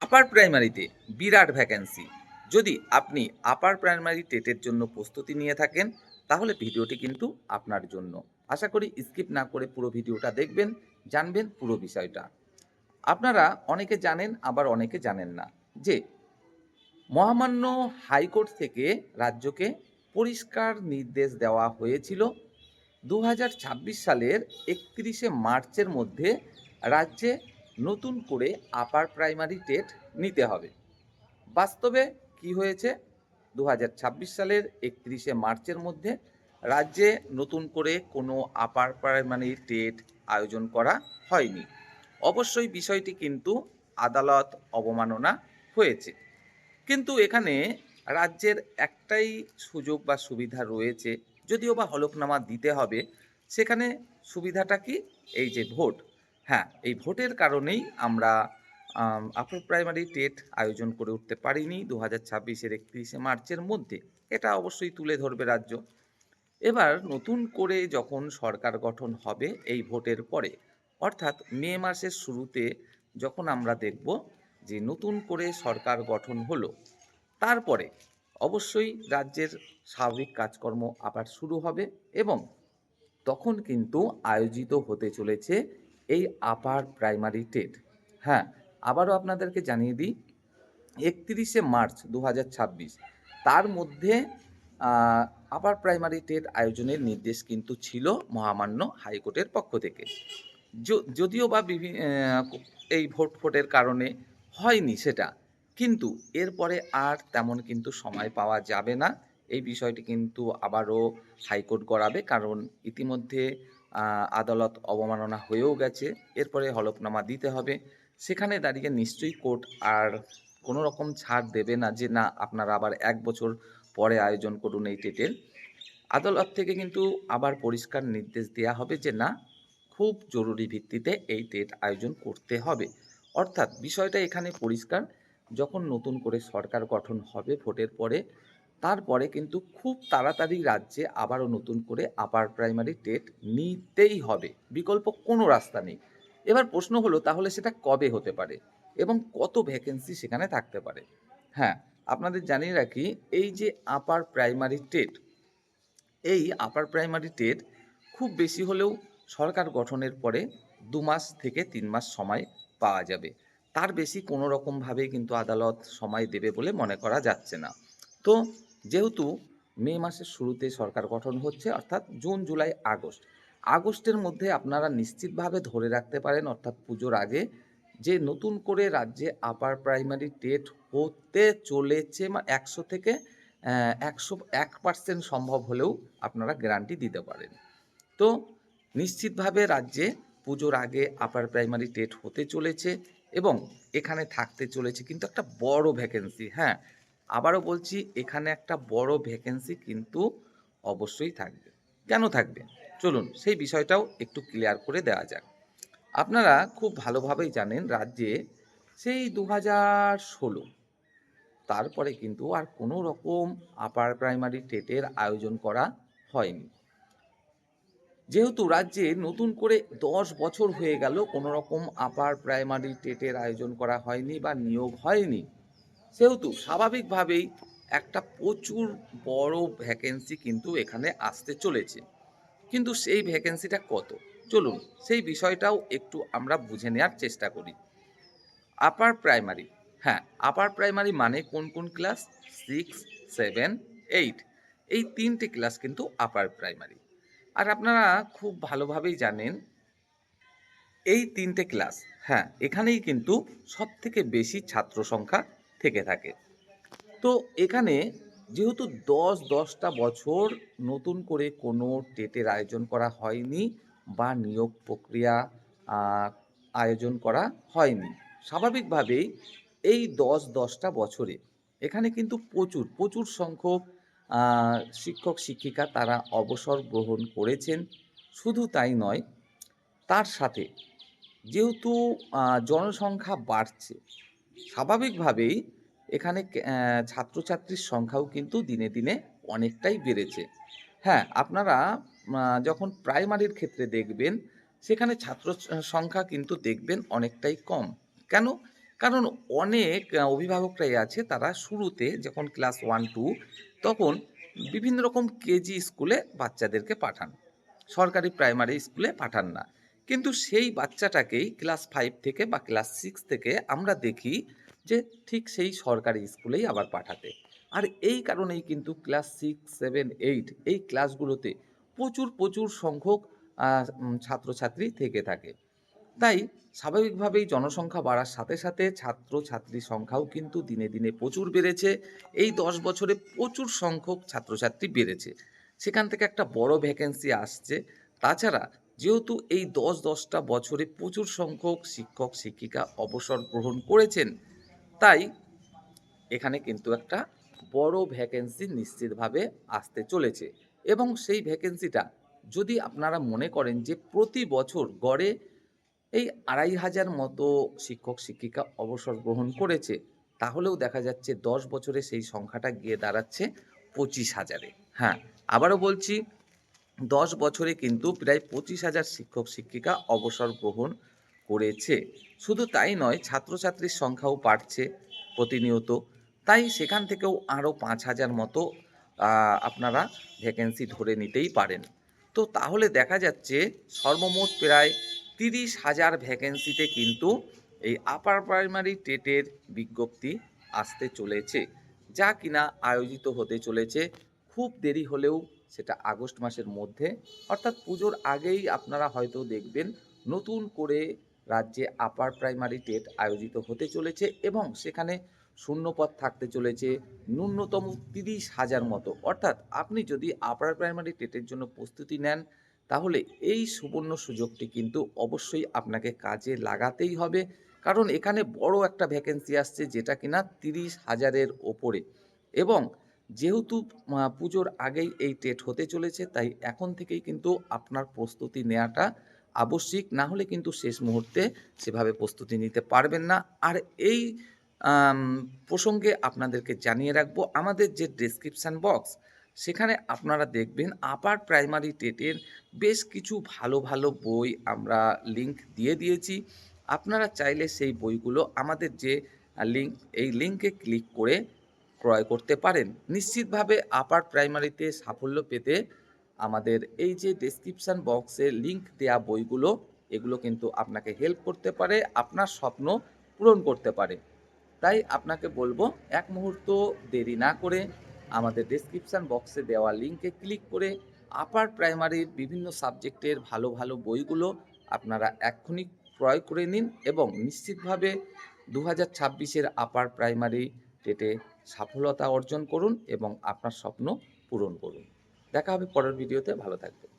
আপার প্রাইমারিতে বিরাট ভ্যাকেন্সি। যদি আপনি আপার প্রাইমারি টেটের জন্য প্রস্তুতি নিয়ে থাকেন তাহলে ভিডিওটি কিন্তু আপনার জন্য। আশা করি স্কিপ না করে পুরো ভিডিওটা দেখবেন, জানবেন পুরো বিষয়টা। আপনারা অনেকে জানেন আবার অনেকে জানেন না যে মহামান্য হাইকোর্ট থেকে রাজ্যকে পরিষ্কার নির্দেশ দেওয়া হয়েছিল 2026 সালের 31শে মার্চের মধ্যে রাজ্যে নতুন করে আপার প্রাইমারি টেট নিতে হবে। বাস্তবে কি হয়েছে? 2026 সালের 31শে মার্চের মধ্যে রাজ্যে নতুন করে কোনো আপার প্রাইমারি টেট আয়োজন করা হয়নি। অবশ্যই বিষয়টি কিন্তু আদালত অবমাননা হয়েছে। কিন্তু এখানে রাজ্যের একটাই সুযোগ বা সুবিধা রয়েছে, যদিও বা হলফনামা দিতে হবে। সেখানে সুবিধাটা কি? এই যে ভোট। হ্যাঁ, এই ভোটের কারণেই আমরা আপার প্রাইমারি টেট আয়োজন করে উঠতে পারিনি 2026-এর 31শে মার্চের মধ্যে। এটা অবশ্যই তুলে ধরবে রাজ্য। এবার নতুন করে যখন সরকার গঠন হবে এই ভোটের পরে, অর্থাৎ মে মাসের শুরুতে যখন আমরা দেখব যে নতুন করে সরকার গঠন হলো, তারপরে অবশ্যই রাজ্যের স্বাভাবিক কাজকর্ম আবার শুরু হবে এবং তখন কিন্তু আয়োজিত হতে চলেছে এই আপার প্রাইমারি টেট। হ্যাঁ, আবারও আপনাদেরকে জানিয়ে দিই 31শে মার্চ 2026 তার মধ্যে আপার প্রাইমারি টেট আয়োজনের নির্দেশ কিন্তু ছিল মহামান্য হাইকোর্টের পক্ষ থেকে। যদিও বা এই ভোটের কারণে হয়নি সেটা, কিন্তু এরপরে আর তেমন কিন্তু সময় পাওয়া যাবে না। এই বিষয়টি কিন্তু আবারও হাইকোর্ট গড়াবে, কারণ ইতিমধ্যে আদালত অবমাননা হয়েও গেছে। এরপরে হলফনামা দিতে হবে। সেখানে দাঁড়িয়ে নিশ্চয়ই কোর্ট আর কোনো রকম ছাড় দেবে না যে না আপনারা আবার 1 বছর পরে আয়োজন করুন এই টেটের। আদালত থেকে কিন্তু আবার পরিষ্কার নির্দেশ দেওয়া হবে যে না, খুব জরুরি ভিত্তিতে এই টেট আয়োজন করতে হবে। অর্থাৎ বিষয়টা এখানে পরিষ্কার, যখন নতুন করে সরকার গঠন হবে ভোটের পরে, তারপরে কিন্তু খুব তাড়াতাড়ি রাজ্যে আবারও নতুন করে আপার প্রাইমারি টেট নিতেই হবে, বিকল্প কোনো রাস্তা নেই। এবার প্রশ্ন হলো তাহলে সেটা কবে হতে পারে এবং কত ভ্যাকেন্সি সেখানে থাকতে পারে। হ্যাঁ, আপনাদের জানিয়ে রাখি, এই যে আপার প্রাইমারি টেট, এই আপার প্রাইমারি টেট খুব বেশি হলেও সরকার গঠনের পরে 2 মাস থেকে 3 মাস সময় পাওয়া যাবে। তার বেশি কোনো রকমভাবেই কিন্তু আদালত সময় দেবে বলে মনে করা যাচ্ছে না। তো যেহেতু মে মাসের শুরুতে সরকার গঠন হচ্ছে, অর্থাৎ জুন জুলাই আগস্ট, আগস্টের মধ্যে আপনারা নিশ্চিতভাবে ধরে রাখতে পারেন, অর্থাৎ পুজোর আগে, যে নতুন করে রাজ্যে আপার প্রাইমারি টেট হতে চলেছে। 100 থেকে 101% সম্ভব হলেও আপনারা গ্যারান্টি দিতে পারেন। তো নিশ্চিতভাবে রাজ্যে পুজোর আগে আপার প্রাইমারি টেট হতে চলেছে এবং এখানে থাকতে চলেছে কিন্তু একটা বড় ভ্যাকেন্সি। হ্যাঁ, আবারও বলছি, এখানে একটা বড় ভ্যাকেন্সি কিন্তু অবশ্যই থাকবে। কেন থাকবে? চলুন সেই বিষয়টাও একটু ক্লিয়ার করে দেওয়া যাক। আপনারা খুব ভালোভাবেই জানেন রাজ্যে সেই 2016 তারপরে কিন্তু আর কোনো রকম আপার প্রাইমারি টেটের আয়োজন করা হয়নি। যেহেতু রাজ্যে নতুন করে 10 বছর হয়ে গেল কোনো রকম আপার প্রাইমারি টেটের আয়োজন করা হয়নি বা নিয়োগ হয়নি, সেহেতু স্বাভাবিকভাবেই একটা প্রচুর বড় ভ্যাকেন্সি কিন্তু এখানে আসতে চলেছে। কিন্তু সেই ভ্যাকেন্সিটা কত? চলুন সেই বিষয়টাও একটু আমরা বুঝে নেওয়ার চেষ্টা করি। আপার প্রাইমারি, হ্যাঁ, আপার প্রাইমারি মানে কোন কোন ক্লাস? 6, 7, 8, এই 3টে ক্লাস কিন্তু আপার প্রাইমারি। আর আপনারা খুব ভালোভাবেই জানেন এই 3টে ক্লাস, হ্যাঁ, এখানেই কিন্তু সবথেকে বেশি ছাত্র সংখ্যা থেকে থাকে। তো এখানে যেহেতু 10টা বছর নতুন করে কোনো টেটের আয়োজন করা হয়নি বা নিয়োগ প্রক্রিয়া আহ, আয়োজন করা হয়নি, স্বাভাবিকভাবেই এই 10টা বছরে এখানে কিন্তু প্রচুর প্রচুর সংখ্যক শিক্ষক শিক্ষিকা তারা অবসর গ্রহণ করেছেন। শুধু তাই নয়, তার সাথে যেহেতু জনসংখ্যা বাড়ছে, স্বাভাবিকভাবেই এখানে ছাত্রছাত্রীর সংখ্যাও কিন্তু দিনে দিনে অনেকটাই বেড়েছে। হ্যাঁ, আপনারা যখন প্রাইমারির ক্ষেত্রে দেখবেন সেখানে ছাত্র সংখ্যা কিন্তু দেখবেন অনেকটাই কম। কেন? কারণ অনেক অভিভাবকরাই আছে তারা শুরুতে যখন ক্লাস 1-2 তখন বিভিন্ন রকম কেজি স্কুলে বাচ্চাদেরকে পাঠান। সরকারি প্রাইমারি স্কুলে পাঠান না। কিন্তু সেই বাচ্চাটাকেই ক্লাস 5 থেকে বা ক্লাস 6 থেকে আমরা দেখি যে ঠিক সেই সরকারি স্কুলেই আবার পাঠাতে। আর এই কারণেই কিন্তু ক্লাস 6, 7, 8 এই ক্লাসগুলোতে প্রচুর সংখ্যক ছাত্রছাত্রী থেকে থাকে। তাই স্বাভাবিকভাবেই জনসংখ্যা বাড়ার সাথে ছাত্রছাত্রীর সংখ্যাও কিন্তু দিনে প্রচুর বেড়েছে। এই ১০ বছরে প্রচুর সংখ্যক ছাত্রছাত্রী বেড়েছে। সেখান থেকে একটা বড় ভ্যাকেন্সি আসছে। তাছাড়া যেহেতু এই ১০টা বছরে প্রচুর সংখ্যক শিক্ষক-শিক্ষিকা অবসর গ্রহণ করেছেন, তাই এখানে কিন্তু একটা বড় ভ্যাকেন্সি নিশ্চিতভাবে আসতে চলেছে এবং সেই ভ্যাকেন্সিটা যদি আপনারা মনে করেন যে প্রতি বছর গড়ে এই ২,৫০০ মতো শিক্ষক-শিক্ষিকা অবসর গ্রহণ করেছে, তাহলেও দেখা যাচ্ছে ১০ বছরে সেই সংখ্যাটা গিয়ে দাঁড়াচ্ছে ২৫,০০০ এ। হ্যাঁ, আবারও বলছি ১০ বছরে কিন্তু প্রায় ২৫,০০০ শিক্ষক-শিক্ষিকা অবসর গ্রহণ করেছে। শুধু তাই নয়, ছাত্রছাত্রীর সংখ্যাও বাড়ছে প্রতিনিয়ত। তাই সেখান থেকেও আরও ৫,০০০ মতো আপনারা ভ্যাকেন্সি ধরে নিতেই পারেন। তো তাহলে দেখা যাচ্ছে সর্বমোট প্রায় ৩০,০০০ ভ্যাকেন্সিতে কিন্তু এই আপার প্রাইমারি টেটের বিজ্ঞপ্তি আসতে চলেছে। যা কিনা আয়োজিত হতে চলেছে খুব দেরি হলেও সেটা আগস্ট মাসের মধ্যে, অর্থাৎ পুজোর আগেই আপনারা হয়তো দেখবেন নতুন করে রাজ্যে আপার প্রাইমারি টেট আয়োজিত হতে চলেছে এবং সেখানে শূন্যপদ থাকতে চলেছে ন্যূনতম ৩০,০০০ মতো। অর্থাৎ আপনি যদি আপার প্রাইমারি টেটের জন্য প্রস্তুতি নেন, তাহলে এই সুবর্ণ সুযোগটি কিন্তু অবশ্যই আপনাকে কাজে লাগাতেই হবে। কারণ এখানে বড় একটা ভ্যাকেন্সি আসছে যেটা কিনা ৩০,০০০ এর ওপরে এবং যেহেতু পুজোর আগেই এই টেট হতে চলেছে, তাই এখন থেকেই কিন্তু আপনার প্রস্তুতি নেওয়াটা আবশ্যিক। না হলে কিন্তু শেষ মুহূর্তে সেভাবে প্রস্তুতি নিতে পারবেন না। আর এই আম প্রসঙ্গে আপনাদেরকে জানিয়ে রাখবো, আমাদের যে ডেসক্রিপশন বক্স, সেখানে আপনারা দেখবেন আপার প্রাইমারি টেটের বেশ কিছু ভালো বই আমরা লিংক দিয়ে দিয়েছি। আপনারা চাইলে সেই বইগুলো আমাদের যে লিংক, এই লিংকে ক্লিক করে ক্রয় করতে পারেন। নিশ্চিতভাবে আপার প্রাইমারিতে সাফল্য পেতে আমাদের এই যে ডেসক্রিপশন বক্সে লিংক দেয়া বইগুলো, এগুলো কিন্তু আপনাকে হেল্প করতে পারে, আপনার স্বপ্ন পূরণ করতে পারে। তাই আপনাকে বলব, এক মুহূর্ত দেরি না করে আমাদের ডেসক্রিপশন বক্সে দেওয়া লিংকে ক্লিক করে আপার প্রাইমারির বিভিন্ন সাবজেক্টের ভালো বইগুলো আপনারা এক্ষুনি ক্রয় করে নিন এবং নিশ্চিতভাবে ২০২৬ এর আপার প্রাইমারি টেটে সফলতা অর্জন করুন এবং আপনার স্বপ্ন পূরণ করুন। দেখা হবে পরের ভিডিওতে। ভালো থাকবেন।